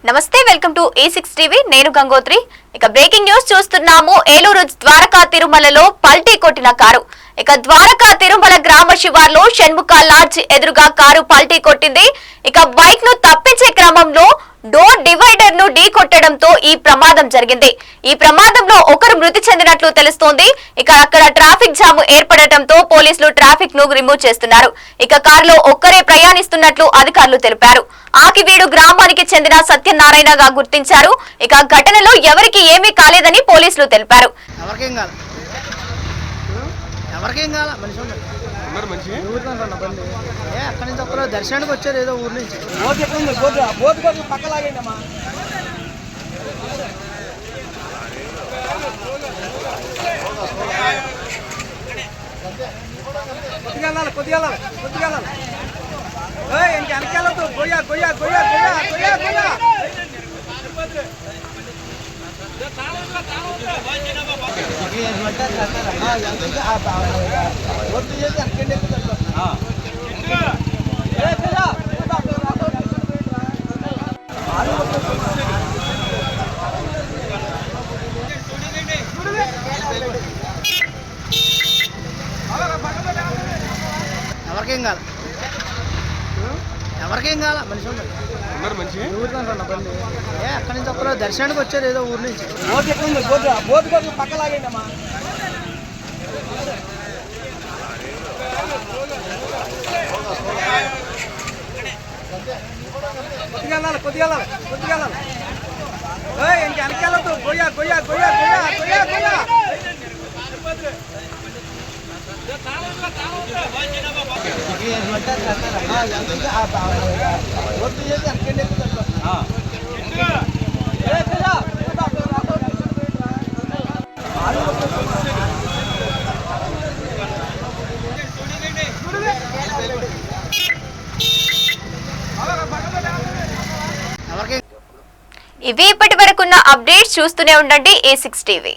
నమస్తే, welcome to A6 TV. నేను గంగోత్రి. ఇక బ్రేకింగ్ న్యూస్ చూస్తున్నాము. ఏలూరు ద్వారకా తిరుమలలో పల్టీ కొట్టిన కారు. ఇక ద్వారకా తిరుమల గ్రామ శివార్లో షణ్ముఖ లాడ్జ్ ఎదురుగా కారు పల్టీ కొట్టింది. ఇక బైక్ ను తప్పించే క్రమంలో డోర్ డివైడర్ ను ఢీ కొట్టడంతో ఈ ప్రమాదం జరిగింది. ఈ ప్రమాదంలో ఒకరు మృతి చెందినట్లు తెలుస్తోంది. ఇక అక్కడ ట్రాఫిక్ జామ్ ఏర్పడటంతో పోలీసులు ట్రాఫిక్ ను రిమూవ్ చేస్తున్నారు. ఇక కారులో ఒక్కరే ప్రయాణిస్తున్నట్లు అధికారులు తెలిపారు. ఆకివీడు గ్రామానికి చెందిన సత్యనారాయణగా గుర్తించారు. ఇక ఘటనలో ఎవరికి ఏమీ కాలేదని పోలీసులు తెలిపారు. అక్కడి నుంచి ఒక్కరు దర్శనానికి వచ్చారు, ఏదో ఊరు నుంచి. కొద్దిగా వెనకాలతో గొయ్యా గొయ్యా గొయ్యా గొయ్యా గొయ్యా గొయ్యా ఎవరికేం కాల మనిషి అక్కడి నుంచి ఒక్కరు దర్శనానికి వచ్చారు, ఏదో ఊరు నుంచి. పక్కలాగేంటమ్మా. కొద్దిగా వెనకాలతో గొయ్యా గొయ్యా గొయ్యా గొయ్యా గొయ్యా గొయ్యా ఇవి ఇప్పటి వరకున్న అప్డేట్స్. చూస్తూనే ఉండండి A6 టీవీ.